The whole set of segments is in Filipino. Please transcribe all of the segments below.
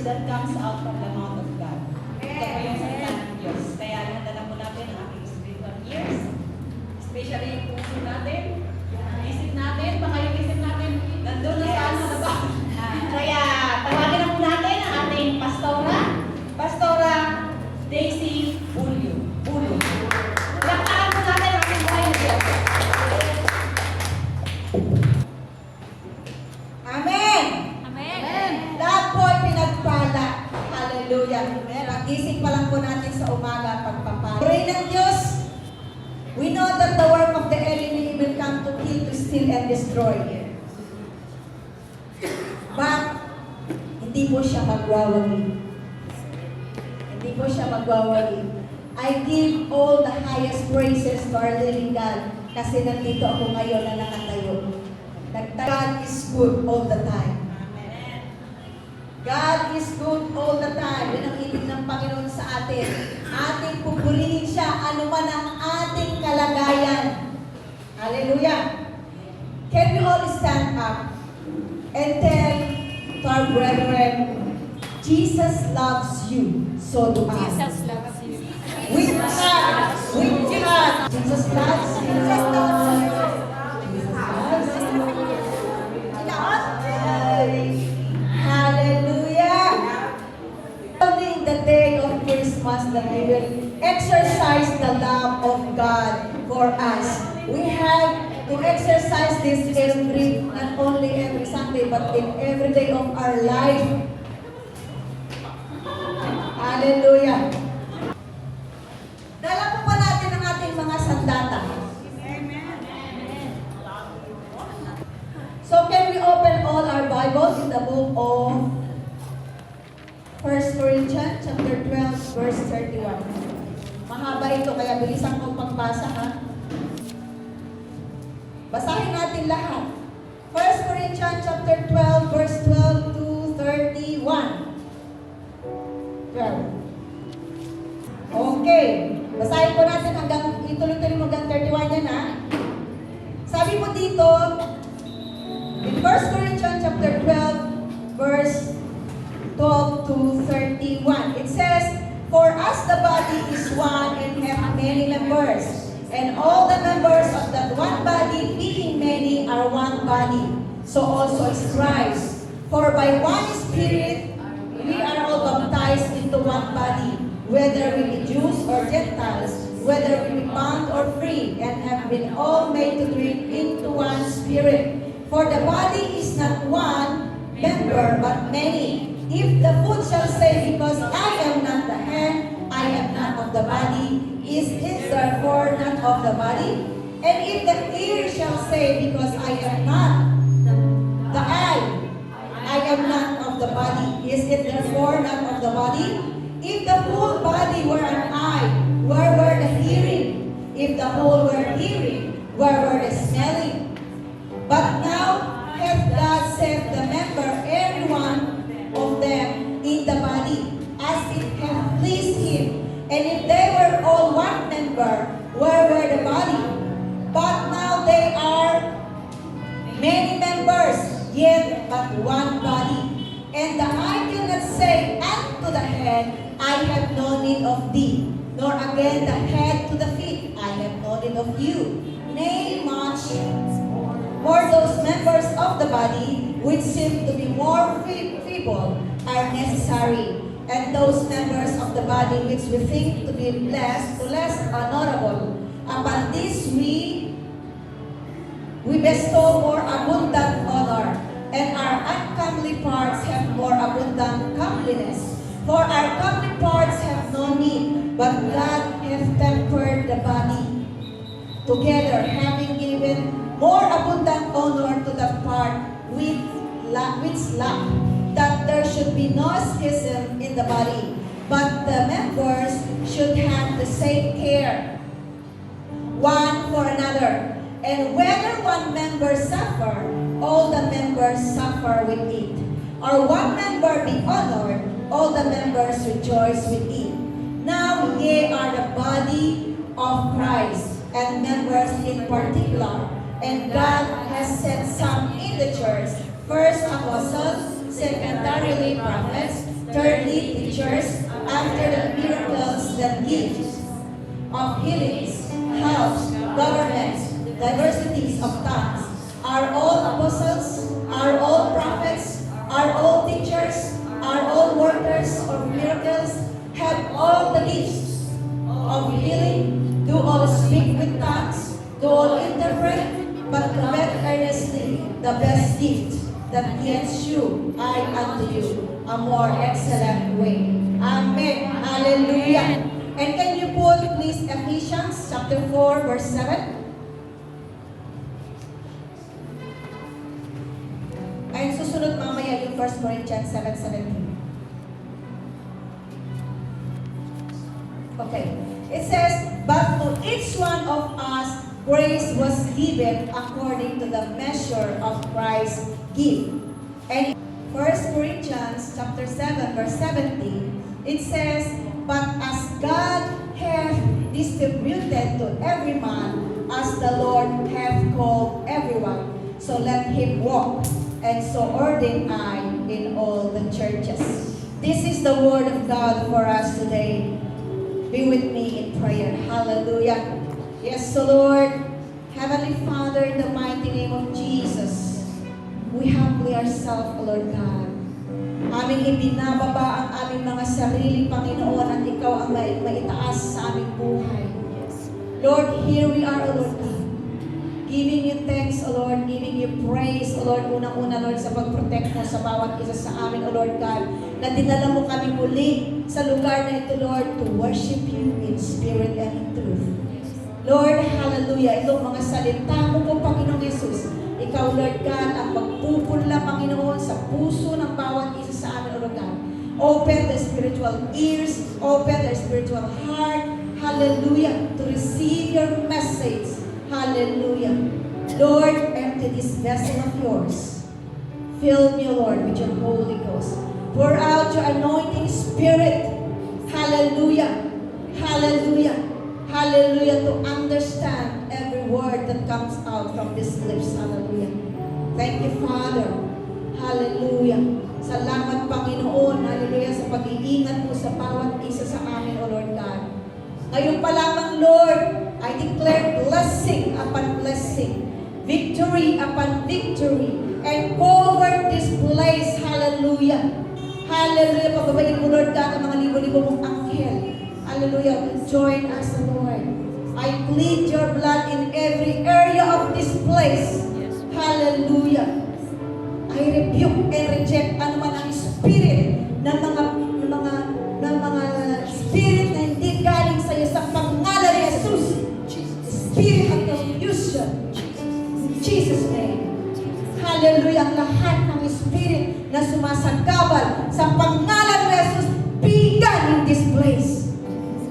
that comes out from the mouth of God. Ito po yung salita ng Diyos. Kaya nadala po natin ang ating spiritual ears, especially yung puso natin, isip natin, baka yung isip natin, nandun na sa ano na ba? Kaya tawagin na po natin ang ating Pastora Daisy Bulyo. Laktakan po natin ang ating buhay na Diyos. Amen! Amen. Lahat po ay pinagpala. Hallelujah. Pag-isip pa lang po natin sa umaga pagpapala. Pray ng Diyos. We know that the work of the enemy will come to kill, to steal, and destroy. But, hindi po siya magwawagi. Hindi po siya magwawagi. I give all the highest praises to our living God kasi nandito ako ngayon na nakatayo. God is good all the time. God is good all the time. Yun ang ibig ng Panginoon sa atin. Ating pupurihin siya anuman ang ating kalagayan. Hallelujah. Can we all stand up and tell to our brethren, Jesus loves you, so do I. Jesus loves you. With God, Jesus loves you. Jesus loves you. Hallelujah. Only in the day of Christmas that we will exercise the love of God for us. We have to exercise this not only every Sunday, but in every day of our life. Hallelujah. Dala po pa natin ang ating mga sandata. So can we open all our Bibles in the book of 1 Corinthians chapter 12 verse 31. Mahaba ito kaya bilisan kong pagbasa ha. Basahin natin lahat. 1 Corinthians chapter 12 verse 12 to 31. 12. Okay. Basahin po natin hanggang ituloy-tuloy hanggang 31 yan ha. Sabi po dito, in 1 Corinthians chapter 12, verse 12 to 31, it says, "For as the body is one and hath many members, and all the members of that one body, being many, are one body, so also is Christ. For by one Spirit we are all baptized into one body, whether we be Jews or Gentiles, whether we be bond or free, and have been all made to drink into one Spirit. For the body is not one member, but many. If the foot shall say, because I am not the hand, I am not of the body, is it therefore not of the body? And if the ear shall say, because I am not the eye, I am not of the body, is it therefore not of the body? If the whole body were an eye, where were the hearing? If the whole were hearing, where were the smelling? But now hath God set the member, every one of them, in the body, as it hath pleased him. And if they were all one member, where were the body? But now they are many members, yet but one body. And the eye cannot say unto the head, I have no need of thee, nor again the head to the feet, I have no need of you. Nay, much more those members of the body which seem to be more feeble are necessary, and those members of the body which we think to be less honorable. Upon this we bestow more abundant honor, and our uncomely parts have more abundant comeliness. For our comely parts have no need, but God hath tempered the body together, having given more abundant honor to the part which lack, that there should be no schism in the body, but the members should have the same care one for another. And whether one member suffer, all the members suffer with it. Or one member be honored, all the members rejoice with it. Now ye are the body of Christ, and members in particular. And God has set some in the church, first apostles, secondarily prophets, Thirdly, teachers, after the miracles, the gifts of healings, helps, governments, diversities of tongues. Are all apostles? Are all prophets? Are all teachers? Are all workers of miracles? Have all the gifts of healing? Do all speak with tongues? Do all interpret? But covet earnestly the best gift, that he shew I unto you a more excellent way. Amen. Hallelujah. And can you put please Ephesians chapter 4 verse 7? Ay susunod mamaya yung 1 Corinthians 7:17. Okay. It says, but to each one of us grace was given according to the measure of Christ's gift. And 1 Corinthians chapter 7 verse 17, it says, but as God hath distributed to every man, as the Lord hath called everyone, so let him walk, and so ordain I in all the churches. This is the word of God for us today. Be with me in prayer. Hallelujah. Yes, so Lord, Heavenly Father, in the mighty name of Jesus, we humbly ourselves, O Lord God. Aming ibinababa ang aming mga sarili, Panginoon, at Ikaw ang maitaas sa aming buhay. Lord, here we are, O Lord God, giving you thanks, O Lord, giving you praise, O Lord, unang-una, Lord, sa pag-protect mo sa bawat isa sa amin, O Lord God, na dinala mo kami muli sa lugar na ito, Lord, to worship you in spirit and in truth. Lord, hallelujah, itong mga salita mo po, Panginoong Yesus, Ikaw, Lord God, ang magpupunla, Panginoon, sa puso ng bawat isa sa amin, O Lord God. Open the spiritual ears, open the spiritual heart, hallelujah, to receive your message. Hallelujah. Lord, empty this vessel of yours. Fill me, Lord, with your Holy Ghost. Pour out your anointing spirit. Hallelujah. Hallelujah. Hallelujah. To understand every word that comes out from these lips. Hallelujah. Thank you, Father. Hallelujah. Salamat, Panginoon. Hallelujah. Sa pag-iingat mo sa bawat isa sa amin, O Lord God. Ngayon pa lamang, Lord, I declare blessing upon blessing, victory upon victory, and cover this place. Hallelujah. Hallelujah. Pababayin mo, Lord God, ang mga libo-libo mong anghel. Hallelujah. Join us, Lord. I plead your blood in every area of this place. Hallelujah. I rebuke and reject anuman ang spirit ng mga spirit na hindi galing sa iyo sa pangalan ni Jesus. Spirit of confusion. In Jesus' name. Hallelujah. Ang lahat ng spirit na sumasagabal sa pangalan ni Jesus, be done in this place.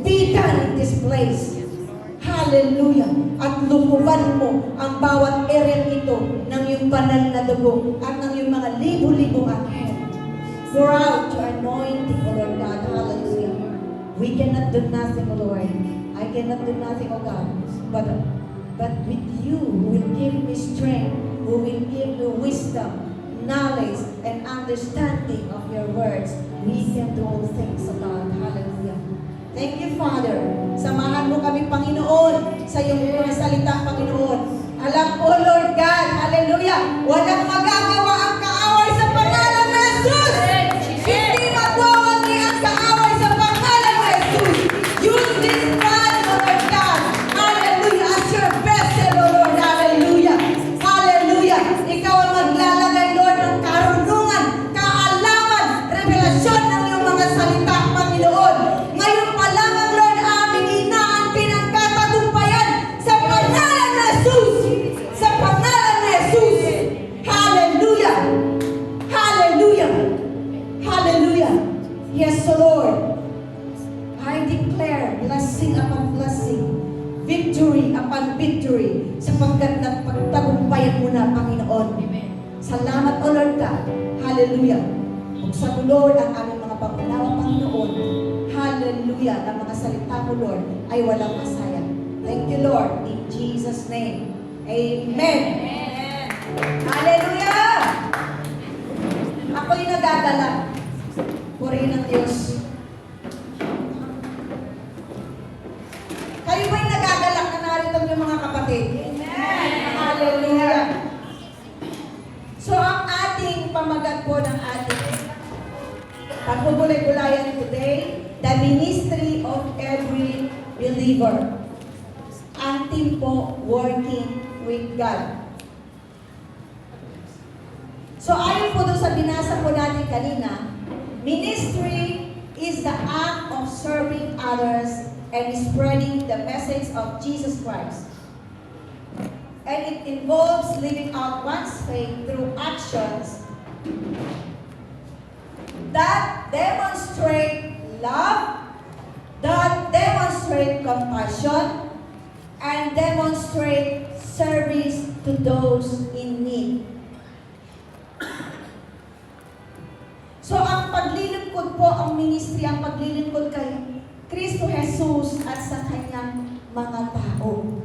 Be done in this place. Hallelujah. At lumuban mo ang bawat area ito ng iyong banal na dugo at ng iyong mga libo-libong anghel. Pour out your anointing, O Lord God. Hallelujah. We cannot do nothing, O Lord. I cannot do nothing, O God. But with you, who will give me strength, who will give me wisdom, knowledge, and understanding of your words, we can do all things, O God. Hallelujah. Thank you, Father. Samahan mo kami, Panginoon, sa iyong mga salita, Panginoon. Alam ko, Lord God, hallelujah, walang magagawa ang kaaway sa pangalan ng Jesus. Hindi magwawagi ang kaaway sa pangalan ng Jesus. Use this man, Lord God, hallelujah, as your vessel, Lord, hallelujah. Hallelujah. Ikaw ang maglalagay, Lord, ng karunungan, kaalaman, revelasyon ng iyong mga salita, Panginoon. Ngayon pa lamang, Lord, aming inaanpin ang katagumbayan sa pangalan ng Jesus. Sa pangalan ng Jesus. Hallelujah. Hallelujah. Hallelujah. Yes, so Lord, I declare blessing upon blessing, victory upon victory, sapagkat nagpagtagumpayan mo na, Panginoon. Amen. Salamat, O Lord God. Hallelujah. Buksan mo, Lord, ang aming mga pangunawa, Panginoon. Hallelujah. Ang mga salita mo, Lord, ay walang masayang. Thank you, Lord. In Jesus' name. Amen. Hallelujah. Ako'y nagdadala Purihin ng Diyos. Kayo ba'y nagagalak na narito yung mga kapatid? Amen! Hallelujah! So, ang ating pamagat po ng ating pagbubulay-bulayan today, the ministry of every believer. Ang team po working with God. So, ayon po doon sa binasa po natin kanina, ministry is the act of serving others and spreading the message of Jesus Christ. And it involves living out one's faith through actions that demonstrate love, that demonstrate compassion, and demonstrate service to those in need. So, ang paglilingkod po, ang ministry, ang paglilingkod kay Kristo Jesus at sa kanyang mga tao.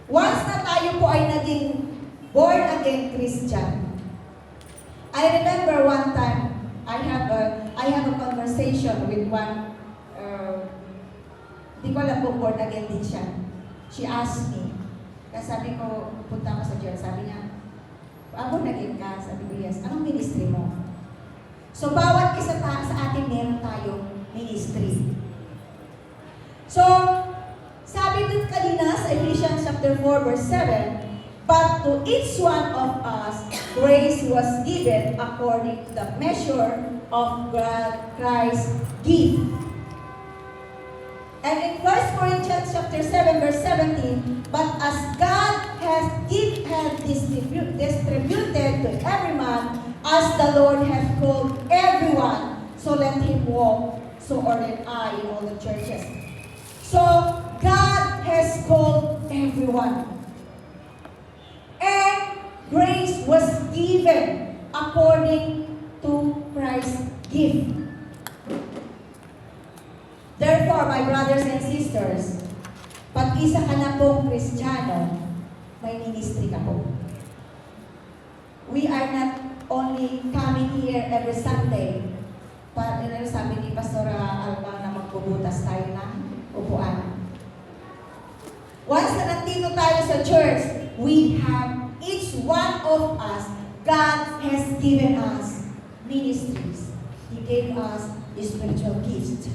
Once na tayo po ay naging born-again Christian, I remember one time, I have a conversation with one, di ko alam kung born-again din siya. She asked me, kasi sabi ko, punta ako sa church, sabi niya, born-again ka? Sabi ko, yes. Anong ministry mo? So, bawat isa sa atin meron tayong ministry. So, sabi din kanina sa Ephesians chapter 4 verse 7, but to each one of us, grace was given according to the measure of Christ's gift. And in 1 Corinthians chapter 7 verse 17, but as God has distributed to every man, as the Lord has called everyone, so let him walk, so ordered I in all the churches. So, God has called everyone. And grace was given according to Christ's gift. Therefore, my brothers and sisters, pag isa ka na pong Kristiyano, may ministry ka po. We are not only coming here every Sunday, para sabi ni Pastor Alba na magbubutas tayo ng upuan. Once na nandito tayo sa church, we have, each one of us, God has given us ministries. He gave us spiritual gifts.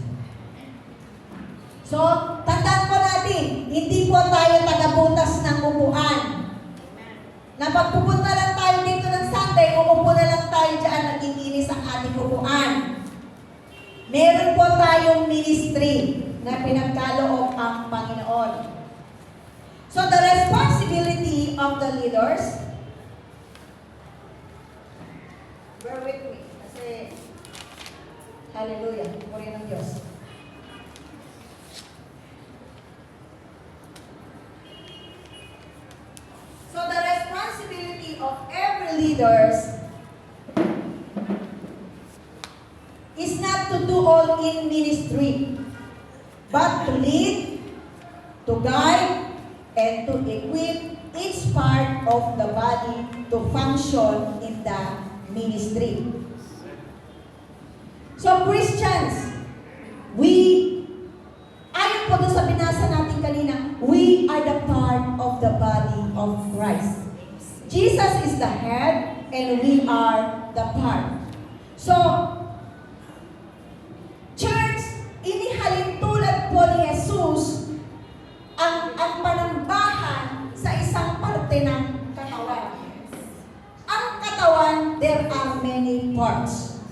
So, tandaan po natin, hindi po tayo tagabutas ng upuan. Na pagpupunta lang tayo dito ng Sunday, umupo na lang tayo dyan, nagiginis ang ating upuan. Meron po tayong ministry na pinagkaloob ang Panginoon. So, the responsibility of the leaders, bear with me, kasi, hallelujah, purihin ng Diyos. So the responsibility of every leaders is not to do all in ministry, but to lead, to guide, and to equip each part of the body to function in the ministry. So Christians, ayon po doon sa binasa natin kanina, we are the part of the body of Christ. Jesus is the head and we are the part. So, church, inihalin tulad po ni Jesus ang panambahan sa isang parte ng katawan. Ang katawan, there are many parts.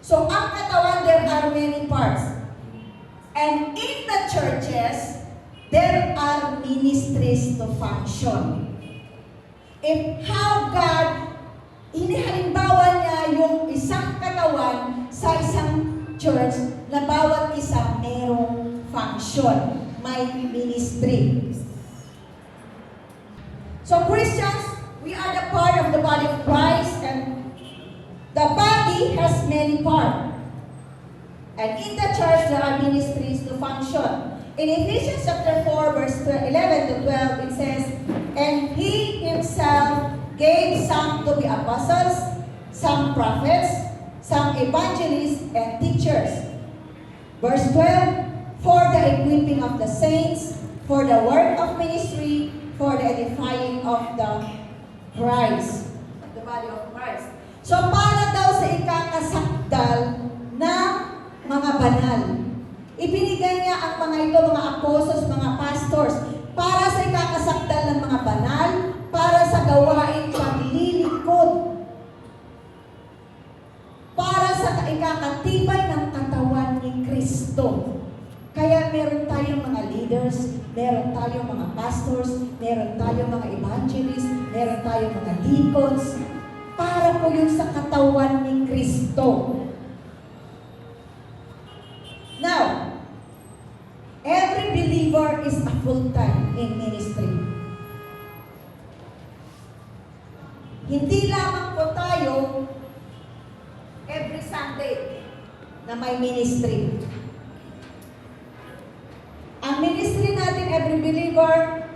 So, ang katawan, there are many parts. And in the churches, there are ministries to function. If how God, inihalimbawa niya yung isang katawan sa isang church na bawat isa merong function, may ministry. So Christians, we are the part of the body of Christ, and the body has many parts. And in the church, there are ministries to function. In Ephesians chapter 4, verse 11 to 12, it says, and He Himself gave some to be apostles, some prophets, some evangelists and teachers. Verse 12, for the equipping of the saints, for the work of ministry, for the edifying of the Christ. The body of Christ. So para daw sa ikakasakdal ng mga banal. Ibinigay niya ang mga ito, mga apostles, mga pastors, para sa ikakasakdal ng mga banal, para sa gawain paglilingkod, para sa ikakatibay ng katawan ni Kristo. Kaya meron tayong mga leaders, meron tayong mga pastors, meron tayong mga evangelists, meron tayong mga deacons, para po yung sa katawan ni Kristo. Now, every believer is a full-time in ministry. Hindi lamang po tayo every Sunday na may ministry. Ang ministry natin, every believer,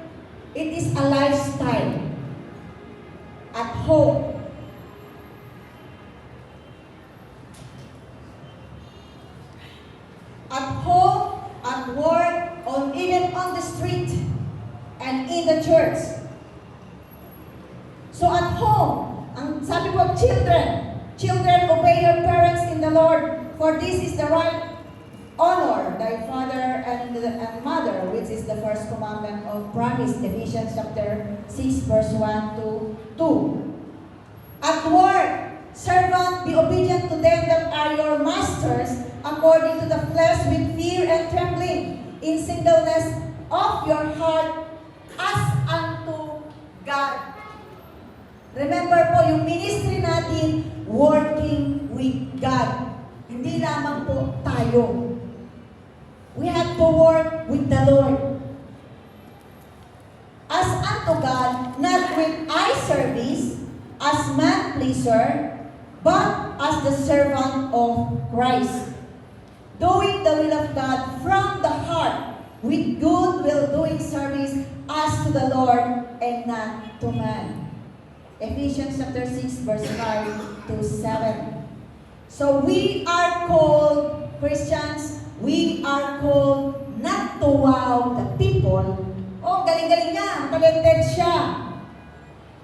it is a lifestyle. At home. At home, at work, or even on the street, and in the church. So at home, ang sabi po, children, obey your parents in the Lord, for this is the right honor thy father and mother, which is the first commandment of promise, Ephesians chapter 6, verse 1 to 2. At work, servant, be obedient to them that are your masters, according to the flesh, with fear and trembling, in singleness of your heart, as unto God. Remember po, yung ministry natin, working with God. Hindi lamang po tayo. We have to work with the Lord. As unto God, not with eye service, as man pleaser, but as the servant of Christ, doing the will of God from the heart, with good will doing service as to the Lord and not to man. Ephesians chapter 6, verse 5 to 7. So we are called Christians, we are called not to wow the people. Oh, galing-galing niya, talented siya.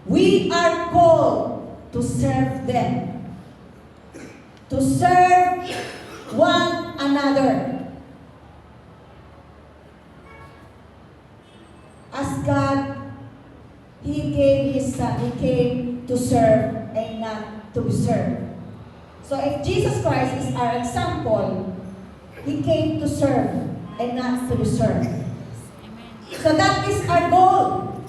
We are called to serve them. To serve one another. As God, He gave His Son. He came to serve and not to be served. So if Jesus Christ is our example, He came to serve and not to be served. So that is our goal.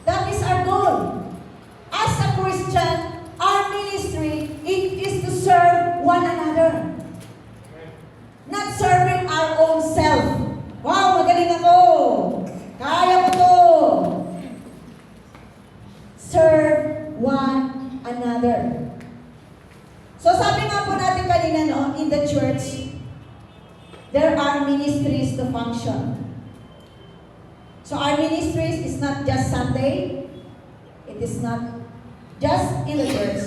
That is our goal. As a Christian, our ministry, it is to serve one another. Not serving our own self. Wow, magaling ako! Kaya ko to! Serve one another. So sabi nga po natin kanina, no, in the church, there are ministries to function. So our ministries is not just Sunday, it is not just in the church,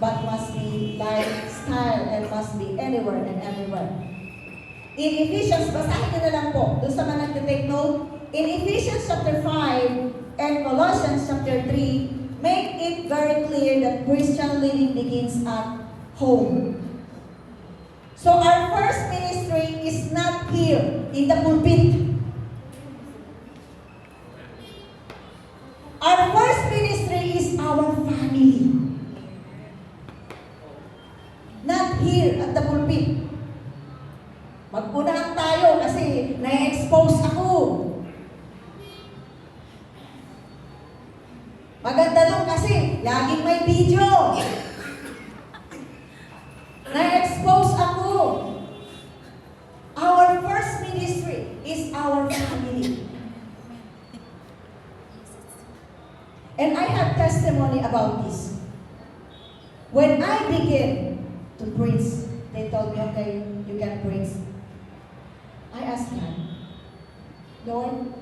but must be lifestyle and must be anywhere and everywhere. In Ephesians, basahin nyo na lang po, doon sa mga nag-take note, in Ephesians chapter 5 and Colossians chapter 3, make it very clear that Christian living begins at home. So our first ministry is not here in the pulpit. Our first ministry is our family. Not here at the pulpit. Magpunahan tayo kasi na-expose ako. Maganda doon kasi laging may video. Na-expose ako. Our first ministry is our family. And I have testimony about this. When I began to preach, they told me, okay, you can preach. I asked God, Lord,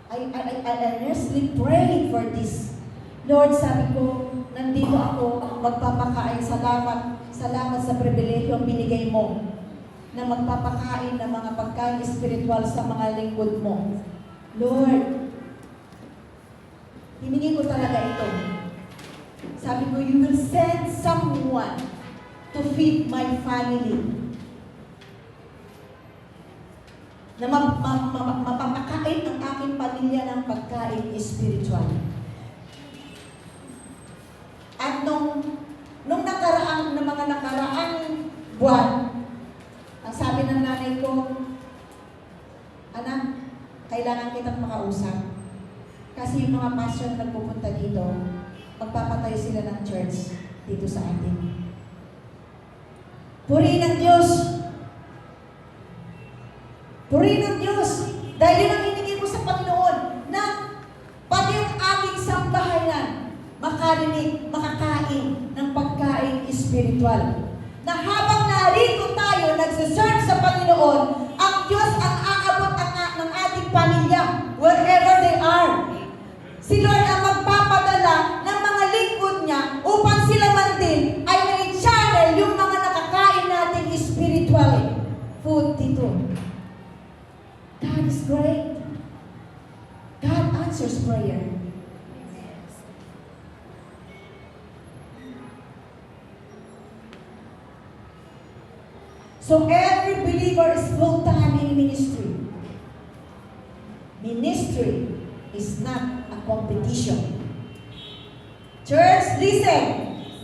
I earnestly prayed for this. Lord, sabi ko, nandito ako, magpapakain. Salamat sa pribilehyo binigay mo na magpapakain ng mga pagkain espiritual sa mga lingkod mo. Lord, hiningi ko talaga ito. Sabi ko, you will send someone to feed my family. Na mapapakain ang aking pamilya ng pagkain espiritual. At nung mga nakaraang buwan, ang sabi ng nanay ko, anak, kailangan kitang makausap. Kasi yung mga pastor na nagpupunta dito, magpapatayo sila ng church dito sa atin. Purihin ang Diyos! Purihin ang Diyos! Dahil yun ang hiningi ko sa Panginoon na pati yung aking sambahayan makarinig, makakain ng pagkain espiritual. Na habang narito tayo, nagsiserve sa Panginoon, ang Diyos ang aabot ng ating pamilya, wherever they are. Si Lord ang magpapadala ng mga lingkod niya upang sila man din ay may-channel yung mga nakakain nating spiritual food dito. God is great. God answers prayer. So every believer is full-time in ministry. Ministry is not a competition. Church, listen.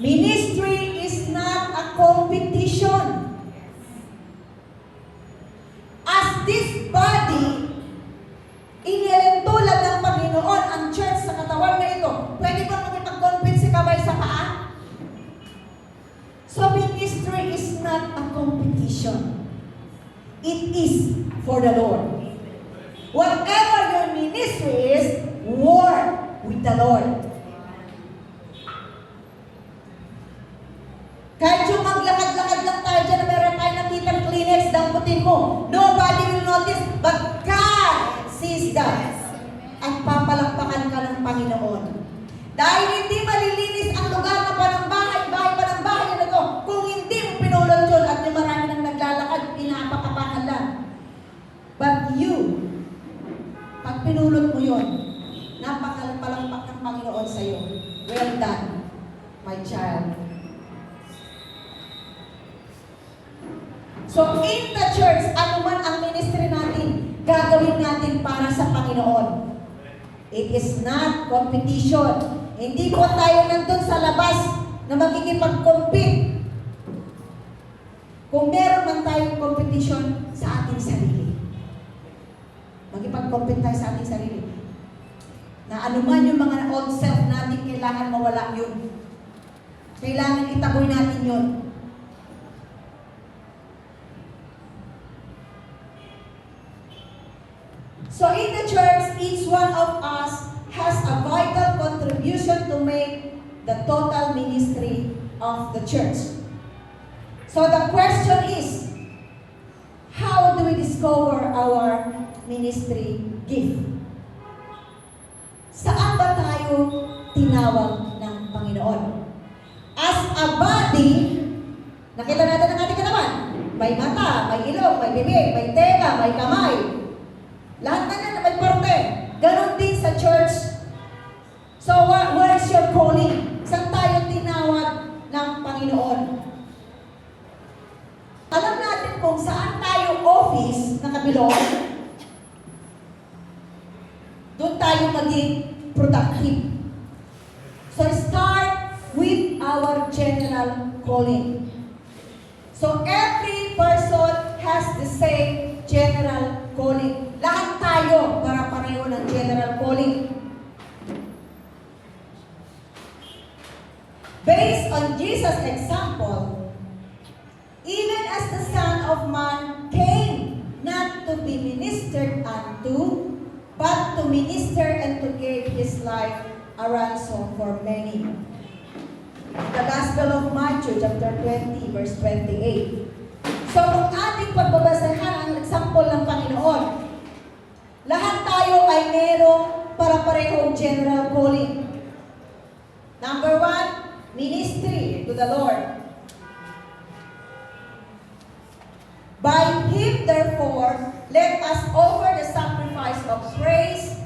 Ministry is not a competition. As this body, inialintulad ng Panginoon ang church sa katawan na ito. Pwede ba makipag-compete si Kabay sa paa? So ministry is not a competition. It is for the Lord. Whatever your ministry is, work with the Lord. Kahit yung maglakad-lakad lang tayo dyan na meron tayo nakitang Kleenex, damputin mo. Nobody will notice, but God sees that. At papalakpakan ka ng Panginoon. Dahil hindi malilinis ang lugar na panambahay pa ng bahay na ito, kung hindi mo pinulot yun at yung marami nang naglalakad, pinapakapakan lang. But you, pag pinulot mo yun, napakalampak ng Panginoon sa iyo. Well done, my child. So in the church, ano man ang ministry natin, gagawin natin para sa Panginoon. It is not competition. Hindi po tayo nandun sa labas na magkikipag-compete. Kung meron man tayong competition sa ating sarili. Magkipag-compete tayo sa ating sarili. Na anuman yung mga old self natin, kailangan mawala yun. Kailangan itaboy natin yun. So in the church, each one of us has a vital contribution to make the total ministry of the church. So the question is, how do we discover our ministry gift? Saan ba tayo tinawag ng Panginoon? As a body, nakita natin ang ating katawan. May mata, may ilong, may bibig, may tenga, may kamay. Lahat na yan, may parte. Ganon din sa church. So, where is your calling? Saan tayo tinawag ng Panginoon? Alam natin kung saan tayo office na kabilog, doon tayo maging productive. So, start with our general calling. So, every person has the same general calling. Lahat tayo para pareho ng general calling. Based on Jesus' example, even as the Son of Man came not to be ministered unto, but to minister and to give His life a ransom for many. The Gospel of Matthew, chapter 20, verse 28. So, kung ating pagbabasahan ang example ng Panginoon, lahat tayo ay merong para parehong general calling. Number 1, ministry. to the Lord. By Him, therefore, let us offer the sacrifice of praise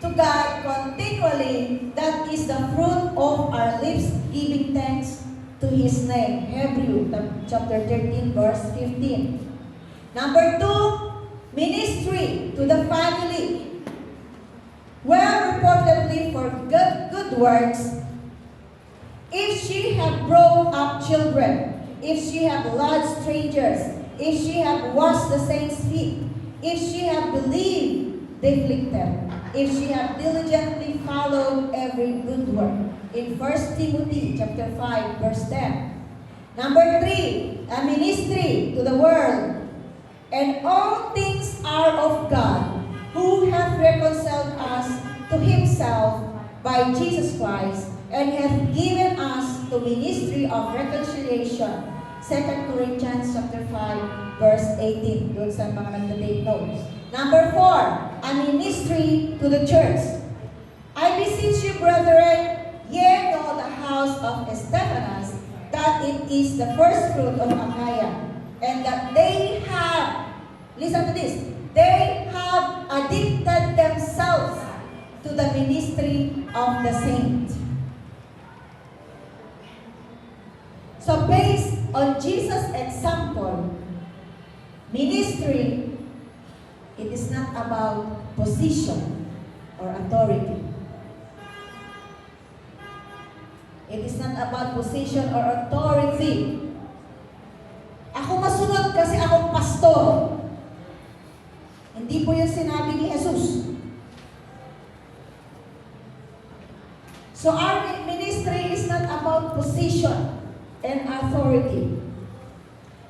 to God continually. That is the fruit of our lips, giving thanks to His name. Hebrew chapter 13, verse 15. Number 2, ministry to the family. Well, reportedly for good works, if she have brought up children, if she have lodged strangers, if she have washed the saints' feet, if she have believed the afflicted, if she have diligently followed every good work. In 1 Timothy chapter 5, verse 10. Number 3, a ministry to the world. And all things are of God, who hath reconciled us to Himself by Jesus Christ, and hath given us the ministry of reconciliation. 2 Corinthians chapter 5, verse 18. Doon sa mga nagtatake notes. Number 4, a ministry to the church. I beseech you, brethren, ye know the house of Stephanas, that it is the first fruit of Achaia, and that they have, listen to this, they have addicted themselves to the ministry of the saint. So based on Jesus' example, ministry, it is not about position or authority. It is not about position or authority. Ako masunod kasi akong pastor. Hindi po yung sinabi ni Jesus. So our ministry is not about position and authority.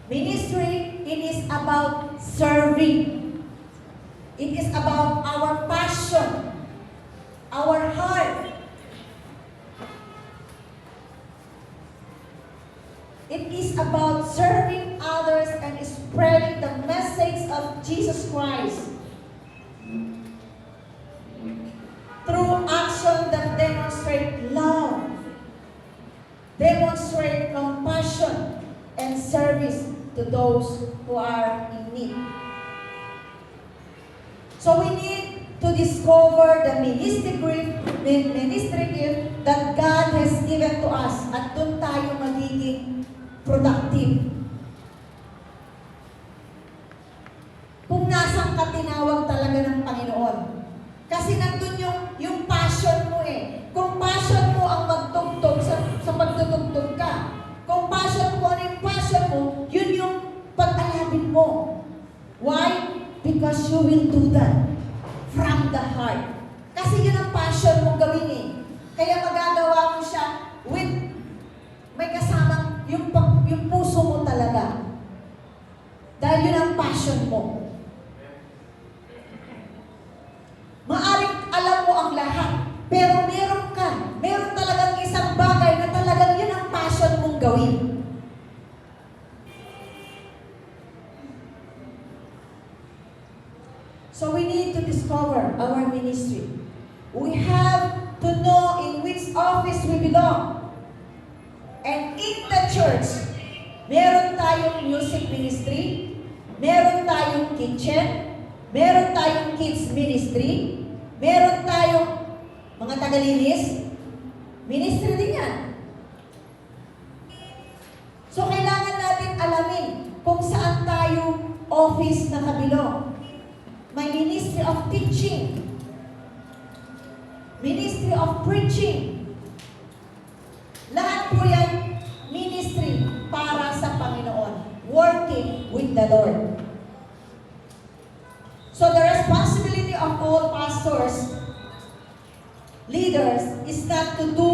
Ministry, it is about serving. It is about our passion, our heart. It is about serving others and spreading the message of Jesus Christ through action that demonstrate love, demonstrate compassion, and service to those who are in need. So we need to discover the ministry gift that God has given to us, at doon tayo magiging productive. Kung nasang ka tinawag talaga ng Panginoon. Kasi nandun yung passion mo eh. Kung passion mo ang magtugtog sa pagtutugtog ka, kung passion mo, ano yung passion mo, yun yung pag-alabin mo. Why? Because you will do that from the heart. Kasi yun ang passion mong gawin eh. Kaya magagawa mo siya with, may kasamang yung puso mo talaga. Dahil yun ang passion mo. Maaring alam mo ang lahat, pero meron talagang isang bagay na talagang yun ang passion mong gawin. So we need to discover our ministry. We have to know in which office we belong. And in the church, meron tayong music ministry, meron tayong kitchen, meron tayong kids ministry, meron tayong mga tagalinis, ministry din yan. So kailangan natin alamin kung saan tayo office na kabilong. May ministry of teaching, ministry of preaching. Lahat po yan ministry para sa Panginoon, working with the Lord. So the responsibility of all pastors, leaders, is not to do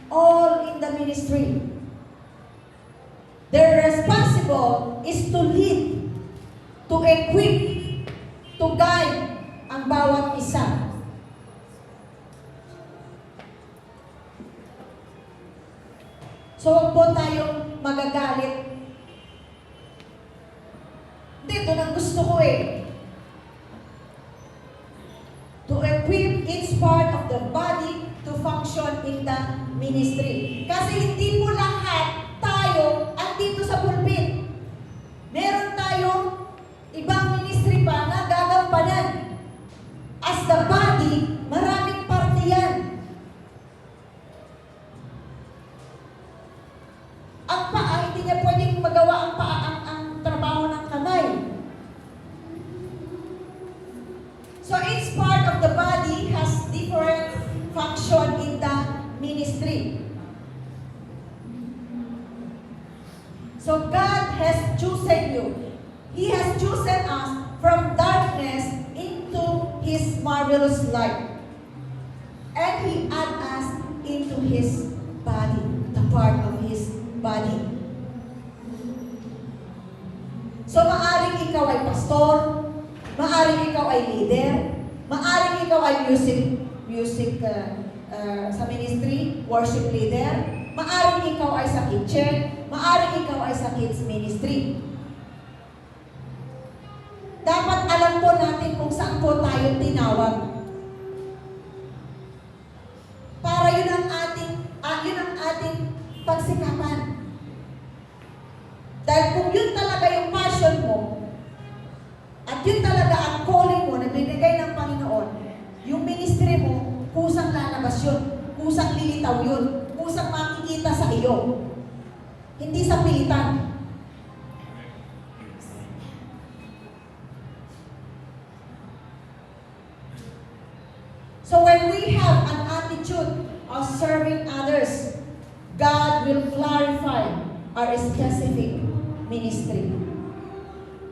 all in the ministry. Their responsible is to lead, to equip, to guide ang bawat isa. So huwag po tayong magagalit. Hindi, doon ang gusto ko eh. To equip each part of the body to function in the ministry. Kasi hindi po Ang paa, hindi niya pwedeng magawa ang paa, ang trabaho ng kamay. So each part of the body has different function in the ministry. So God has chosen you. He has chosen us from darkness into His marvelous light. And He add us into His body, the part of His body. So maaring ikaw ay pastor, maaring ikaw ay leader, maaring ikaw ay music sa ministry, worship leader, maaring ikaw ay sa kitchen, maaring ikaw ay sa kids ministry. Dapat alam po natin kung saan po tayo tinawag. Para yun ang ating pagsikapan. Dahil kung yun talaga yung passion mo, at yun talaga ang calling mo na binigay ng Panginoon, yung ministry mo, kusang lalabas yun, kusang lilitaw yun, kusang makikita sa iyo. Hindi sa pilitan. So when we have an attitude of serving others, God will clarify our specific ministry.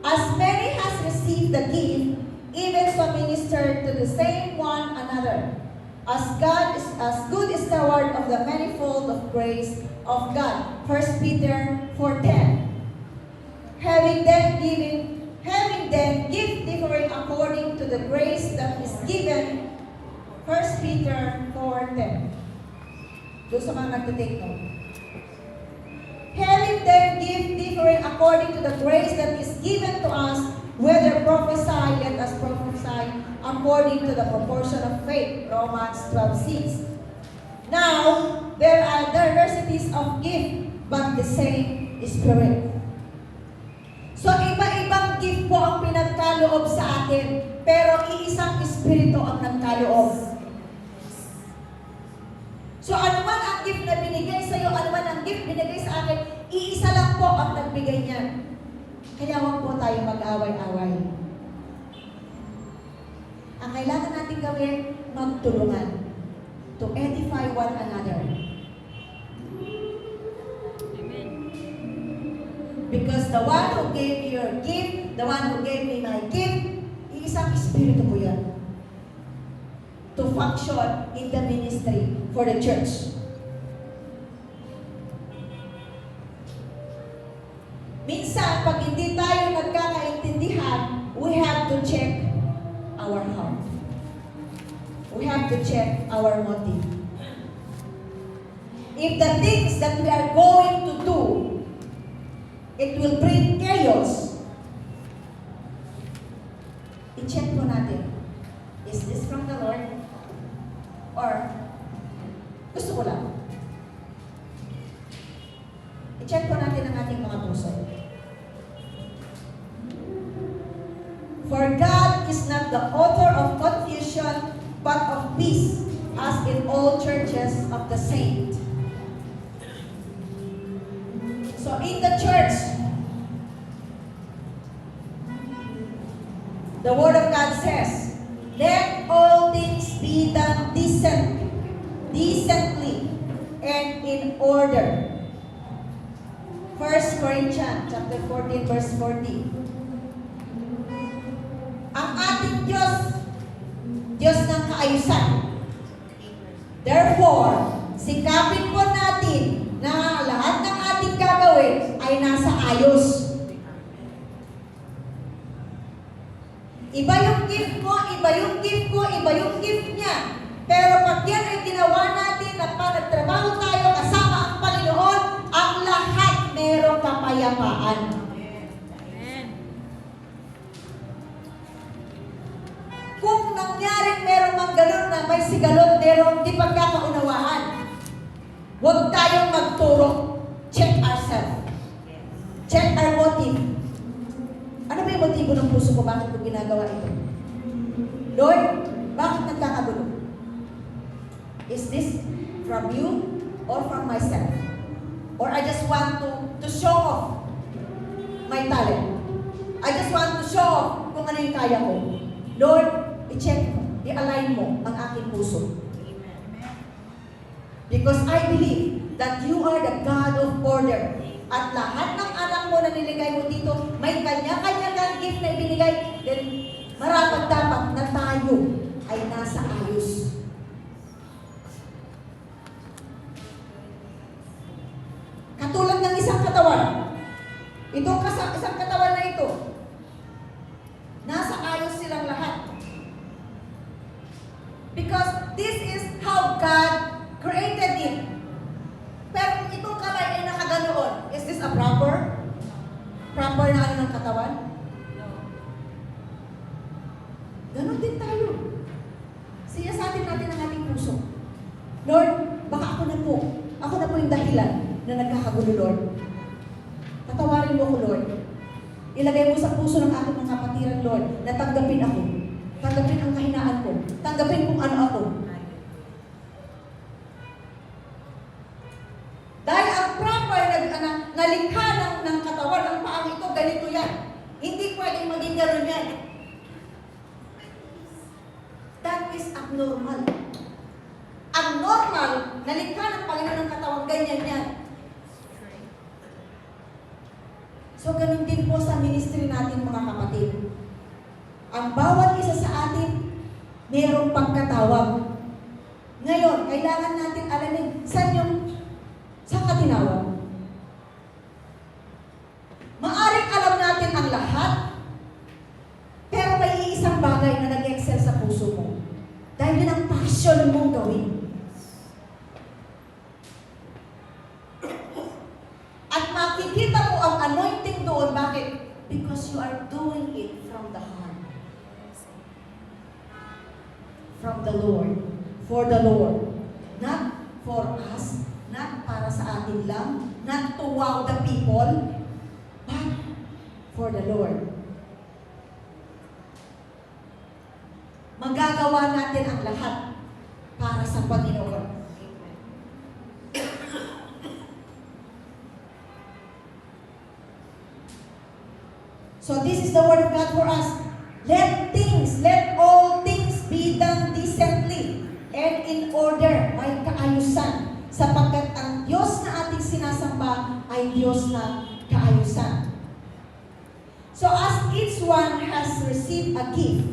As many has received the gift, even so minister to the same one another. As God is as good steward of the manifold of grace of God. 1 Peter 4:10. Having then gift differing according to the grace that is given. 1 Peter 4:10. Doon sa mga nagtitake note. Having then gift differing according to the grace that is given to us, whether prophesy, let us prophesy according to the proportion of faith. Romans 12:6. Now, there are diversities of gift, but the same Spirit. So, iba-ibang gift po ang pinagkaloob sa atin, pero iisang Espiritu ang nagkaloob. So, ano man ang gift na binigay sa iyo, ano man ang gift binigay sa akin, iisa lang po ang nagbigay niyan. Kaya huwag po tayo mag-away-away. Ang kailangan natin gawin, magtulungan to edify one another. Amen. Because the one who gave you your gift, the one who gave me my gift, iisang Espiritu po yan. To function in the ministry for the church. Minsan, pag hindi tayo nagkakaintindihan, we have to check our heart. We have to check our motive. If the things that we are going to do, it will bring chaos, i-check po natin. Is this from the Lord? Or, gusto ko lang. I-check po natin ang ating mga puso. For God is not the author of confusion, but of peace, as in all churches of the saints. So in the church, the Word of God says, let all things be done decently, and in order. 1 Corinthians chapter 14, verse 40. Ang ating Diyos ng kaayusan. Therefore, sikapin po natin na lahat ng ating gagawin ay nasa ayos. Iba yung gift mo, iba yung gift ko, iba yung gift niya. Pero pag yan ay ginawa natin at nagtrabaho tayo kasama ang Panginoon, ang lahat merong kapayapaan. Amen. Kung nangyaring meron mang galon na may sigalot, merong di pagkakaunawaan, huwag tayong magturo. Check ourselves. Check our motive. Ano ba yung motibo ng puso ko? Bakit ko ginagawa ito? Lord, bakit nagkakagulo? Is this from you or from myself? Or I just just want to show off my talent. I just want to show off kung ano yung kaya ko. Lord, i-check mo, i-align mo ang aking puso. Because I believe that you are the God of order. At lahat ng anak mo na niligay mo dito, may kanya-kanya kang gift na ibinigay. Then, marapat dapat na tayo ay nasa ayos. Katulad ng isang katawan. Itong isang katawan na ito, nasa ayos silang lahat. Because this is how God created it. Pero kung itong kamay ay nakaganoon, is this a proper na ano ng katawan? Ganon din tayo. Siyasatin natin ang ating puso. Lord, baka ako na po yung dahilan na nagkakagulo, Lord. Patawarin mo ko, Lord. Ilagay mo sa puso ng aking mga kapatiran, Lord, na tanggapin ako. Tanggapin ang kahinaan ko. Tanggapin kung ano ako. Dahil ang proper na likha ng katawan, ang paang ito, ganito yan. Hindi pwedeng maging gano'n yan. That is abnormal. Ang normal na likha ng Panginoon ng katawan, ganyan yan. So, ganun din po sa ministry natin, mga kapatid. Ang bawat isa sa atin, mayroong pagkatawag. Ngayon, kailangan natin alamin, saan ka tinawag? Maaring alam natin ang lahat, pero may iisang bagay na nag-excel sa puso mo. Dahil yun ang passion mong gawin. At makikita mo ang anointing doon. Bakit? Because you are doing it from the heart. From the Lord. For the Lord. Not for us. Not para sa atin lang. Not to wow the people. But for the Lord. Magagawa natin ang lahat para sa Panginoon. So this is the word of God for us. Let all things be done decently and in order, may kaayusan. Sapagkat ang Diyos na ating sinasamba ay Diyos na kaayusan. So as each one has received a gift,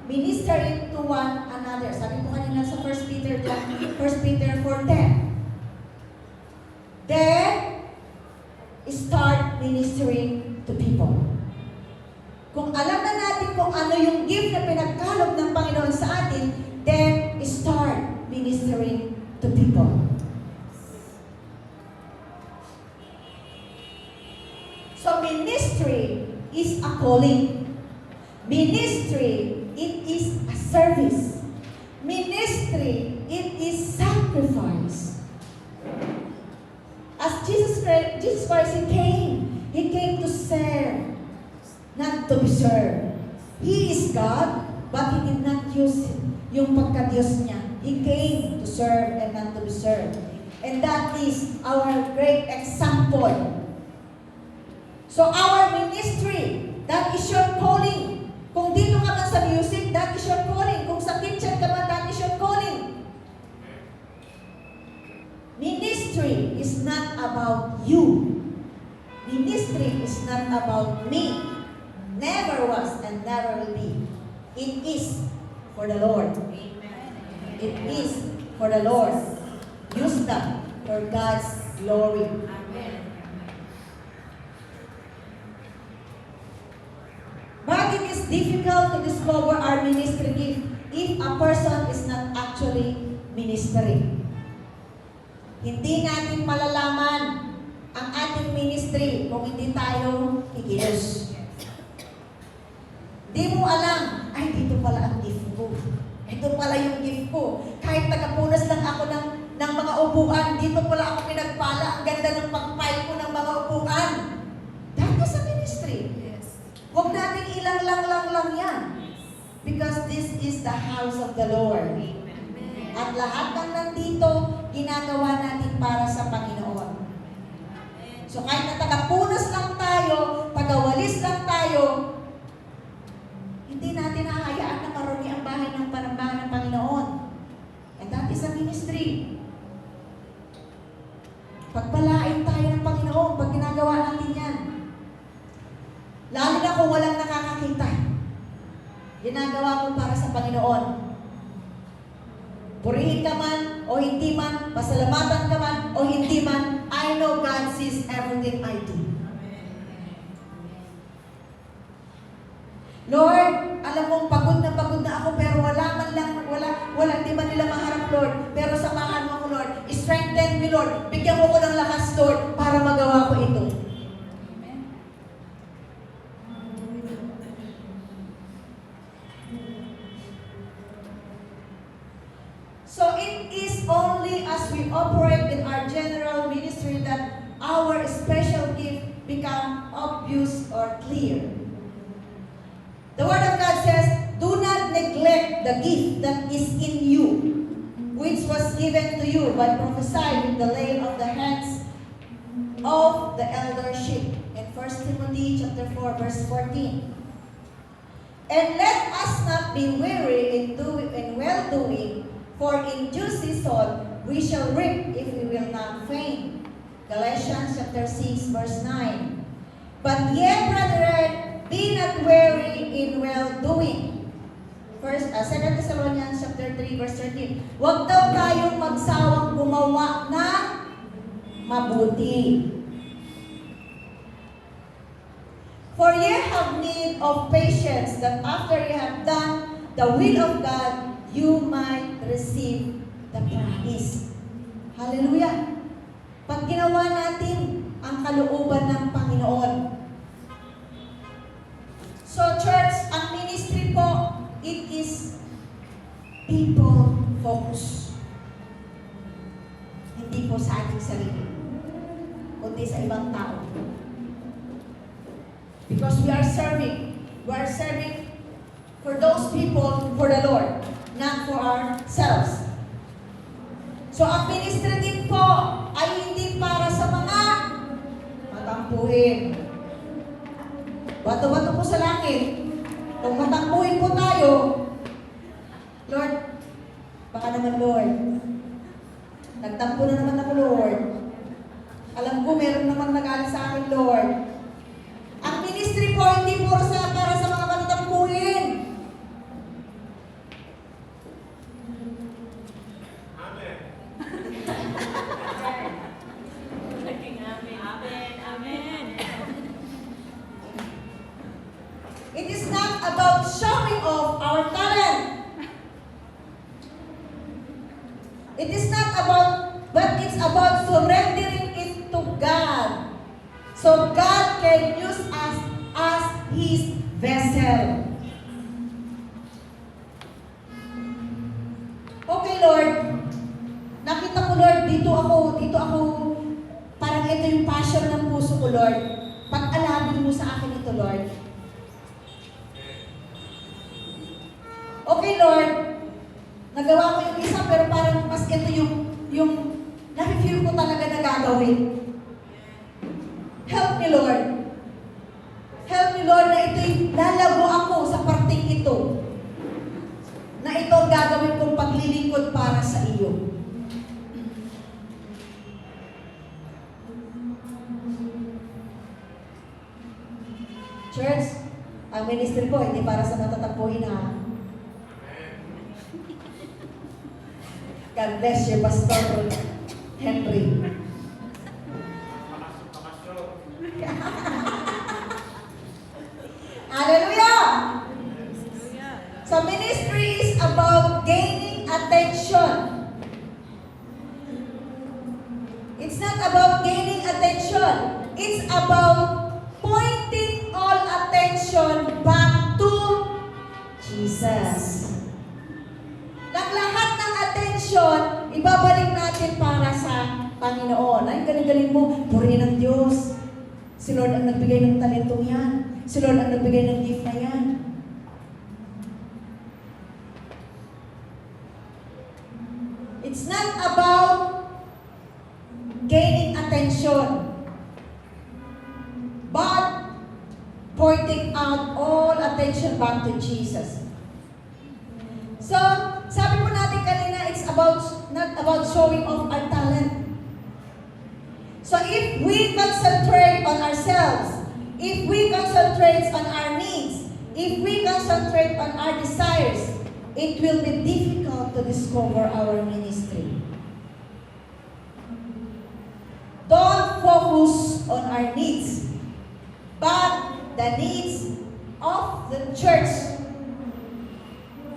minister it to one another. Sabi po kanina sa 1 Peter 4:10. Then, start ministering to people. Kung alam na natin kung ano yung gift na pinagkaloob ng Panginoon sa atin, then start ministering to people. So ministry is a calling. Ministry, it is a service. Ministry, it is sacrifice. As Jesus Christ, He came to serve, not to be served. He is God, but He did not use yung pagka-Diyos niya. He came to serve and not to be served. And that is our great example. So our ministry, that is your calling. Kung dito ka man sa music, that is your calling. Kung sa kitchen ka man, that is your calling. Ministry is not about you. Ministry is not about me. Never was and never will be. It is for the Lord. It is for the Lord. Use them for God's glory. But it is difficult to discover our ministry gift if a person is not actually ministering. Hindi natin malalaman ang ating ministry kung hindi tayo kikilos. Di mo alam, ay dito pala ang gift ko. Ito pala yung gift ko. Kahit nagkapunas lang ako ng mga upuan, dito pala ako pinagpala. Ang ganda ng pag-file ko ng mga upuan. Dahil sa ministry. Huwag natin ilang lang yan. Because this is the house of the Lord. At lahat ng nandito, ginagawa natin para sa Panginoon. Pagpalain tayo ng Panginoon pag ginagawa natin yan. Lalo na kung walang nakakakita. Ginagawa mo para sa Panginoon. Purihin ka man o hindi man, pasalamatan ka man o hindi man, I know God sees everything I do. Lord, alam mong pagod na ako pero wala, di man nila maharap, Lord. Pero samahan mo ako, Lord. Strengthen me, Lord. Bigyan mo ko ng lakas, Lord, para magawa ko ito. Amen. So it is only as we operate in our general ministry that our special gift become obvious or clear. The Word of God says, do not neglect the gift that is in you, which was given to you by prophesying with the laying of the hands of the eldership. In 1 Timothy chapter 4, verse 14. And let us not be weary in well-doing, for in due season we shall reap if we will not faint. Galatians chapter 6, verse 9. But yet, brethren, be not weary in well-doing. 2 Thessalonians chapter 3, verse 13. Huwag daw tayong magsawang gumawa ng mabuti. For ye have need of patience, that after ye have done the will of God, you might receive the promise. Hallelujah! Pag ginawa natin ang kalooban ng Panginoon. So church, ang ministry po, it is people focus. Hindi po sa ating sarili, kundi sa ibang tao. Because we are serving for those people, for the Lord, not for ourselves. So ang ministry din po ay hindi para sa mga matampuhin. Bato-bato po sa langit. Kung matampuhin po tayo, Lord, baka naman Lord, nagtampo na naman ako Lord. Alam ko meron naman nag-alis sa akin Lord. Ang ministry po hindi puro para sa mga matatampuhin. Amen. Amen. It is not about showing off our talent. It is not about, but it's about surrendering it to God. So God can use us as His vessel. Okay, Lord. Nakita ko, Lord, dito ako, parang ito yung passion ng puso ko, Lord. Pag-alabin mo sa akin ito, Lord. Okay, Lord. Nagawa ko yung isa, pero parang mas ito yung na-feel ko talaga na gagawin. Help me, Lord. Help me, Lord, na ito'y lalago ako sa parting ito. Na ito ang gagawin kong paglilingkod para sa iyo. Church, ang ministry ko hindi para sa matatampuhin ha. God bless you, Pastor Henry. Hallelujah! So ministry is about gaining attention. It's not about gaining attention. It's about pointing all attention back to Jesus. Lahat ng attention, ibabalik natin para sa Panginoon. Ay, galing-galing mo, purihin ng Diyos. Si Lord ang nagbigay ng talentong yan. Si Lord ang nagbigay ng gift na yan. It's not about gaining attention, but pointing out all attention back to Jesus. So, sabi po natin kanina, it's not about showing off our talent. if we concentrate on ourselves, if we concentrate on our needs, if we concentrate on our desires, it will be difficult to discover our ministry. Don't focus on our needs, but the needs of the church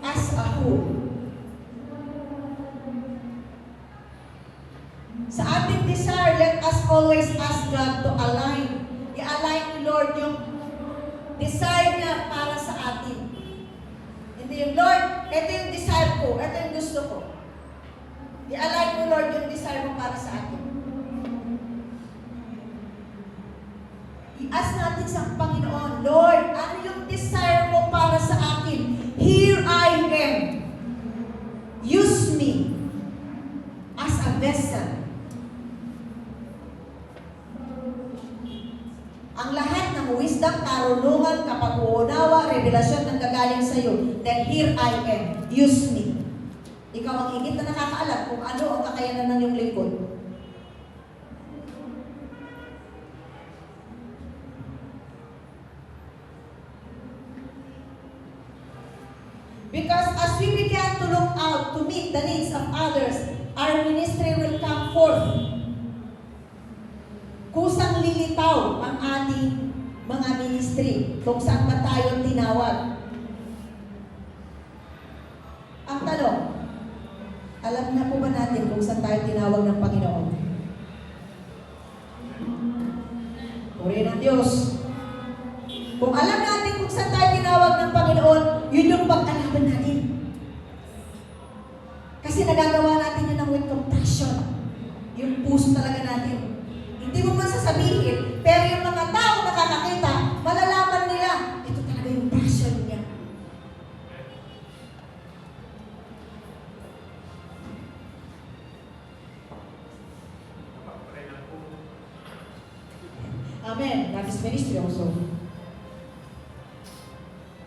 as a whole. Sa ating desire, let us always ask God to align. I-align ni Lord yung desire niya para sa atin. Hindi yung, Lord, ito yung desire ko, ito yung gusto ko. I-align mo, Lord, yung desire mo para sa atin. I-ask natin sa Panginoon, Lord, ano yung desire mo para sa akin? Here I am. Use me as a vessel. Ang lahat ng wisdom, karunungan, kapag-uunawa, revelasyon ng gagaling sa iyo. Then here I am. Use me. Ikaw ang higit na nakakaalam kung ano ang kakayanan ng iyong lingkod. Because as we began to look out to meet the needs of others, our ministry will come forth. Kusang lilitaw ang ating mga ministry kung saan ba tayo tinawag. Ang tanong, alam na po ba natin kung saan tayo tinawag ng Panginoon? Purihin ang Diyos. Kung alam natin kung saan tayo tinawag ng Panginoon, yun yung pag-alaman natin. Kasi nagagawa natin yun with compassion. Yung puso talaga natin. Hindi mo man sasabihin, pero yung mga tao nakakakita, malalaman nila, ito talaga yung passion niya. Amen. That is ministry also.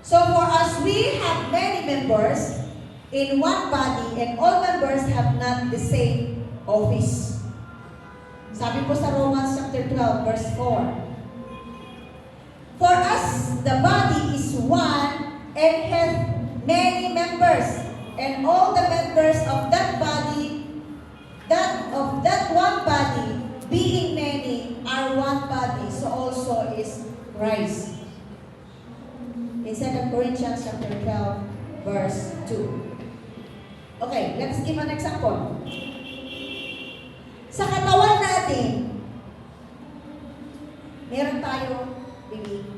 So for us, we have many members in one body, and all members have not the same office. Sabi po sa Romans chapter 12, verse 4. For us, the body is one and hath many members, and all the members of that body, that one body, being many, are one body. So also is Christ. In 2 Corinthians chapter 12, verse 2. Okay, let's give an example. Sa katawan natin, meron tayong bibig.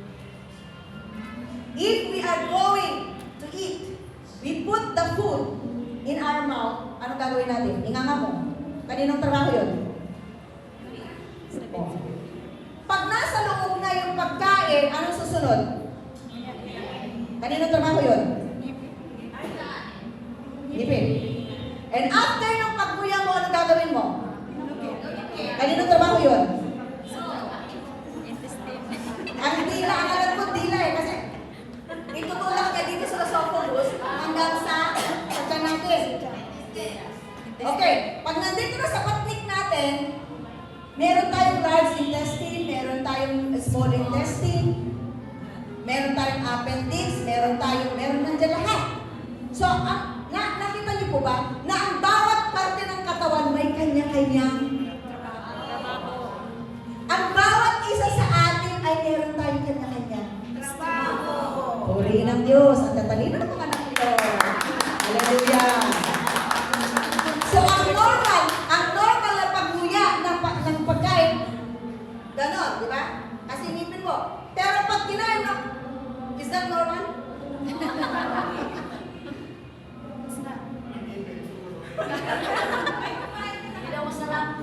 If we are going to eat, we put the food in our mouth, anong gagawin natin? Inganga mo. Kaninong trabaho yun? Pag nasa loob na yung pagkain, anong susunod? Kaninong trabaho yun? Ngipin. And after ng pagmuya mo, anong gagawin mo? Kaninong trabaho yun? Ang dila, ang alam ko dila eh, kasi itutulak ka dito sa esophagus hanggang sa pagka natin. Okay, pag nandito na sa patnik natin, meron tayong large intestine, meron tayong small intestine, meron tayong appendix, meron nandiyan lahat. So, nakita niyo po ba na ang bawat parte ng katawan may kanya-kanyang ang bawat isa sa atin ay meron tayong kanya-kanya. Purihin ang Diyos. Ang tatalino ng mga anak nito. Hallelujah. So, ang normal na pagmuya ng pagkain, ganon, di ba? Kasi ngipin mo. Pero pag kinain mo, is that normal?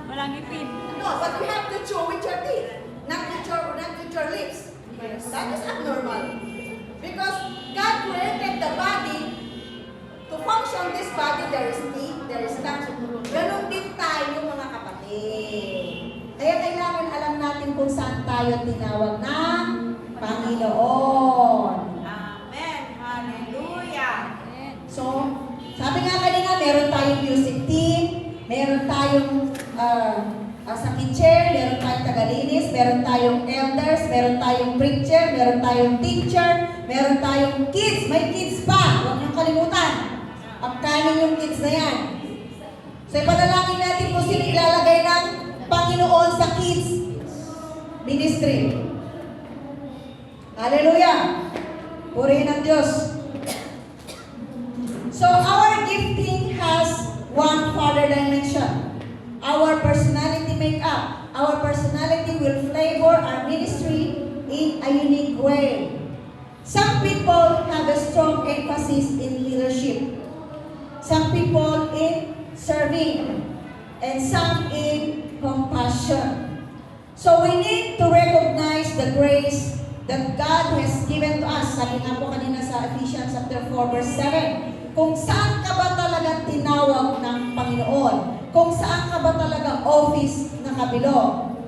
Walang ipin. No, but you have to chew with your teeth, not with your lips. That is abnormal. Because God created the body to function this body. There is teeth, there is tongue. Ganon din tayo mga kapatid. Kaya kailangan alam natin kung saan tayo tinawag ng Panginoon. Amen. Hallelujah. So, sabi nga kanina, meron tayong music team, meron tayong sa kitchen teacher, meron tayong tagalinis, meron tayong elders, meron tayong preacher, meron tayong teacher, meron tayong kids. May kids pa. Huwag niyong kalimutan. Upcoming yung kids na yan. So, ipanalangin natin kung sino ilalagay ng Panginoon sa kids ministry. Hallelujah! Purihin ang Diyos. So, our gifting has one further dimension. Our personality makeup. Our personality will flavor our ministry in a unique way. Some people have a strong emphasis in leadership. Some people in serving. And some in compassion. So we need to recognize the grace that God has given to us. Sabi nga po kanina sa Ephesians chapter 4 verse 7. Kung saan ka ba talaga tinawag ng Panginoon? Kung saan ka ba talaga office na kabilog?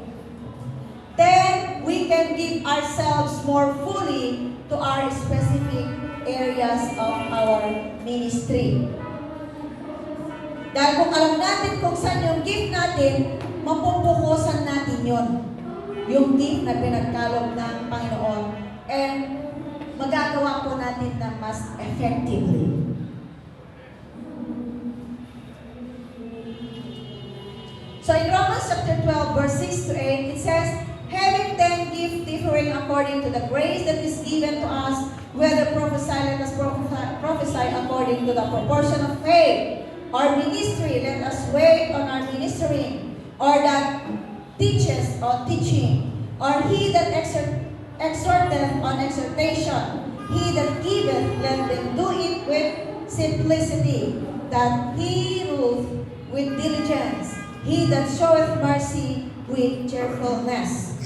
Then we can give ourselves more fully to our specific areas of our ministry. Dahil kung alam natin kung saan yung gift natin, mapupukusan natin yon, yung gift na pinagkaloob ng Panginoon, and magagawa po natin na mas effectively. So in Romans chapter 12 verse 6 to 8, it says, having then gift differing according to the grace that is given to us, whether prophesy, let us prophesy according to the proportion of faith, or ministry, let us wait on our ministering, or that teaches or teaching, or he that exhorteth on exhortation, he that giveth, let them do it with simplicity, that he ruleth with diligence, he that showeth mercy with cheerfulness.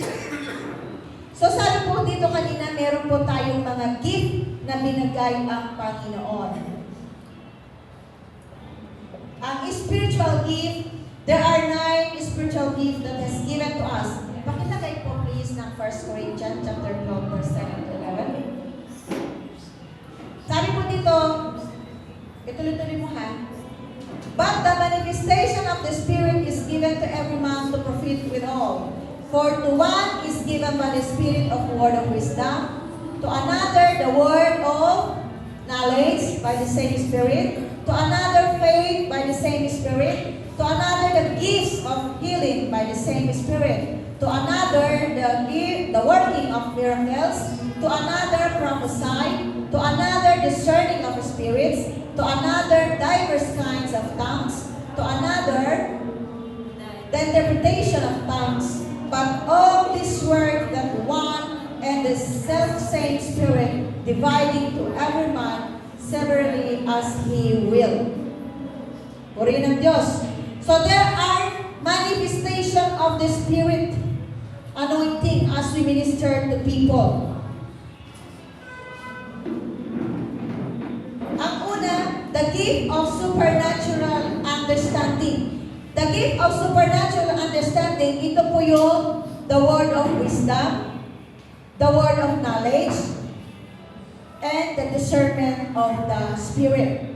So sabi po dito kanina, meron po tayong mga gift na binigay ang Panginoon. Ang spiritual gift, there are 9 spiritual gifts that has given to us. Pakilagay po please ng 1 Corinthians chapter 12 verse 7 to 11. Sabi po dito, ituloy-tuloy mo ha. But the manifestation of the Spirit is given to every man to profit with all. For to one is given by the Spirit of word of wisdom, to another the word of knowledge by the same Spirit, to another faith by the same Spirit, to another the gifts of healing by the same Spirit, to another the working of miracles, to another prophesy, to another discerning of spirits, to another diverse kinds of tongues, to another the interpretation of tongues. But all this work that one and the self-same Spirit, dividing to every man severally as He will. Purihin ang Diyos. So there are manifestation of the Spirit anointing as we minister to people. Ang una, the gift of supernatural understanding. The gift of supernatural understanding, ito po yung the word of wisdom, the word of knowledge, and the discernment of the Spirit.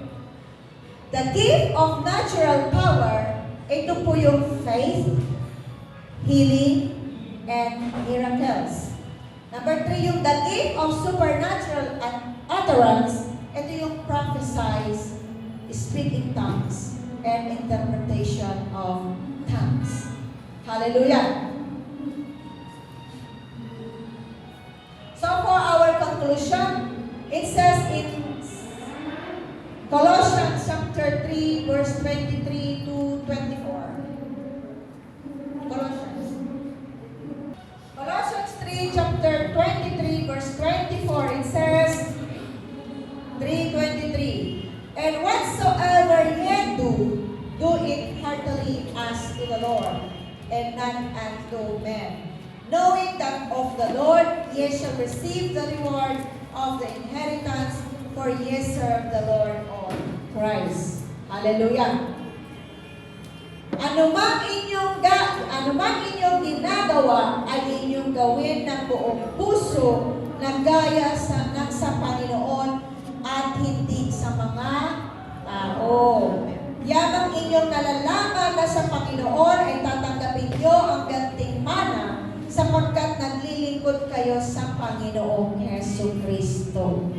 The gift of natural power, ito po yung faith, healing, and miracles. Number 3, yung the gift of supernatural utterance, ito yung prophesies, speaking tongues, and interpretation of tongues. Hallelujah! So for our conclusion, it says in Colossians chapter 3 verse 23 to 24. Colossians 3 chapter 23 verse 24, it says 3:23. And whatsoever ye do it heartily as to the Lord, and not unto men, knowing that of the Lord ye shall receive the reward of the inheritance, for ye serve the Lord on Christ. Hallelujah! Anumang inyong ginagawa ay inyong gawin ng buong puso na gaya sa Panginoon at hindi sa mga tao. Yamang inyong nalalaman na sa Panginoon ay tatanggapin inyo ang gantimpala sapagkat naglilingkod kayo sa Panginoong Hesus Kristo.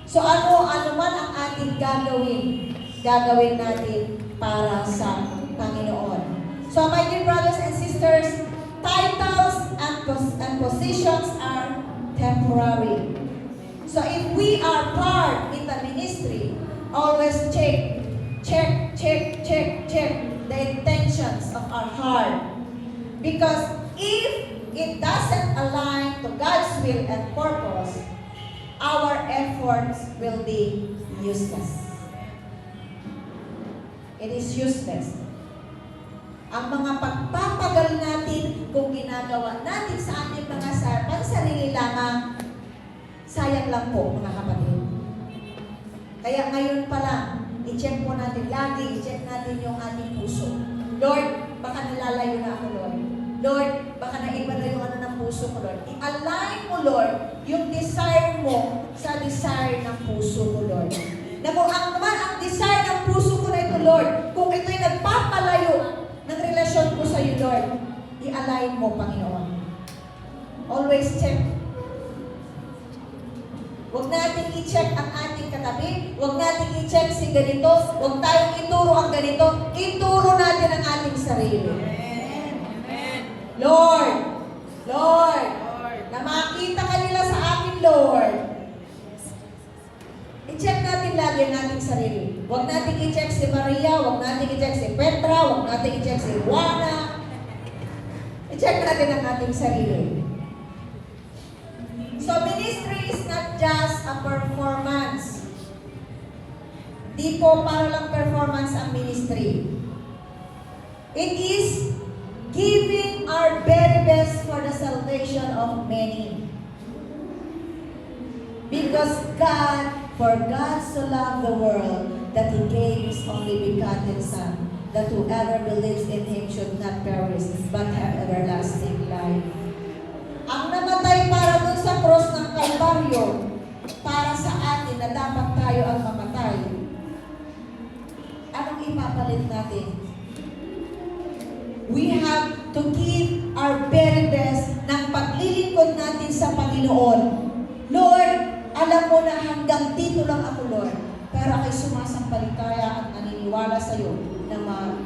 So ano man ang ating gagawin natin para sa Panginoon. So my dear brothers and sisters, titles and positions are temporary. So if we are part in the ministry, always check the intentions of our heart. Because if it doesn't align to God's will and purpose, our efforts will be useless. It is useless. Ang mga pagpapagal natin kung ginagawa natin sa ating mga pansarili lamang, sayang lang po mga kapatid. Kaya ngayon pa lang, i-check po natin lagi, i-check natin yung ating puso. Lord, baka nilalayo na ako, Lord. Lord, baka naiba na yung ng puso ko, Lord. I-align mo, Lord, yung desire mo sa desire ng puso ko, Lord. Na kung ang desire ng puso ko na ito, Lord, kung ito'y nagpapalayo ng relasyon ko sa iyo, Lord, i-align mo, Panginoon. Always check. Huwag natin i-check ang ating katabi. Huwag natin i-check si ganito. Huwag tayong ituro ang ganito. Ituro natin ang ating sarili. Lord, na makita ka nila sa akin, Lord. I-check natin lagi ang ating sarili. Huwag natin i-check si Maria, huwag natin i-check si Petra, huwag natin i-check si Juana. I-check natin ang ating sarili. So, ministry is not just a performance. Di po para lang performance ang ministry. It is giving our very best for the salvation of many. Because for God so loved the world that He gave His only begotten Son, that whoever believes in Him should not perish, but have everlasting life. Ang namatay para dun sa cross ng Kalbaryo, para sa atin na dapat tayo ang mamatay, anong ipapalit natin? We have to give our very best ng paglilingkod natin sa Panginoon. Lord, alam mo na hanggang dito lang ako, Lord. Pero ako'y sumasampalataya at naniniwala sa iyo na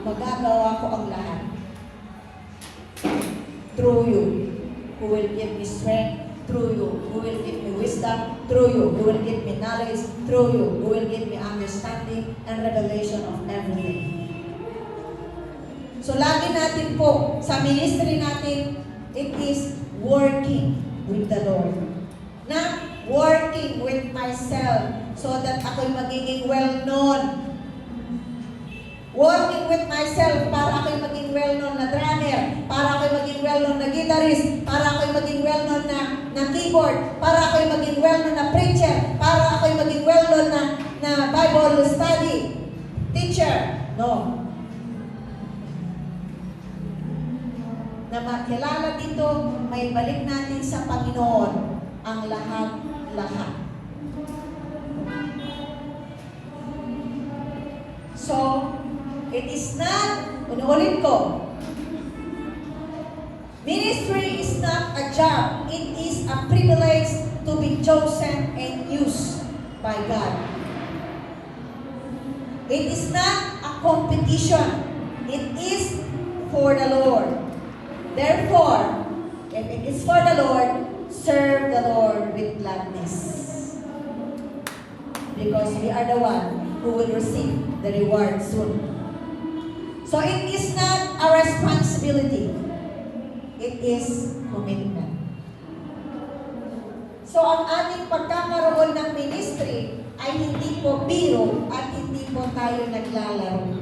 magagawa ko ang lahat. Through you, who will give me strength. Through you, who will give me wisdom. Through you, who will give me knowledge. Through you, who will give me understanding and revelation of everything. So lagi natin po, sa ministry natin, it is working with the Lord. Not working with myself so that ako'y magiging well-known. Working with myself para ako'y maging well-known na drummer, para ako'y maging well-known na guitarist, para ako'y maging well-known na keyboard, para ako'y maging well-known na preacher, para ako'y maging well-known na Bible study teacher. No. Na makilala dito, may balik natin sa Panginoon ang lahat-lahat. So, it is not, ulit ko, ministry is not a job. It is a privilege to be chosen and used by God. It is not a competition. It is for the Lord. Therefore, if it is for the Lord, serve the Lord with gladness. Because we are the one who will receive the reward soon. So it is not a responsibility. It is commitment. So ang ating pagkakaroon ng ministry ay hindi po biro at hindi po tayo naglalaro.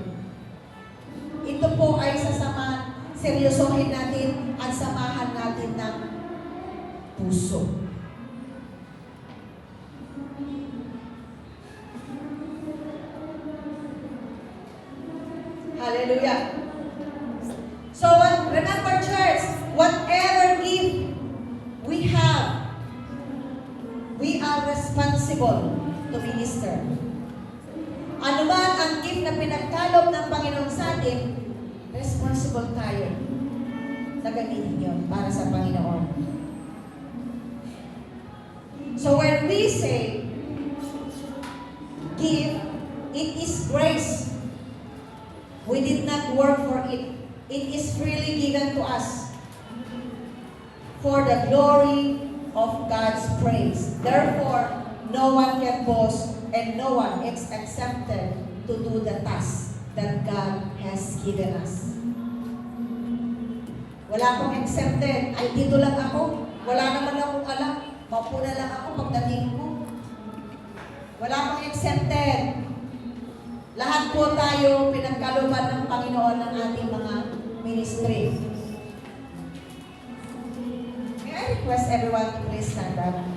Ito po ay sasama, seryosohin natin at samahan natin ng puso. Hallelujah. So remember church, whatever gift we have, we are responsible to minister. Ano man ang gift na pinagkaloob ng Panginoon sa atin, responsible tayo na gamitin yun para sa Panginoon. So when we say, give, it is grace. We did not work for it. It is freely given to us for the glory of God's praise. Therefore, no one can boast and no one is accepted to do the task that God has given us. Wala akong accepted. Ay, dito lang ako. Wala naman akong alam. Maupo na lang ako pagdating mo. Wala akong accepted. Lahat po tayo pinagkalooban ng Panginoon ng ating mga ministry. May I request everyone to please stand up?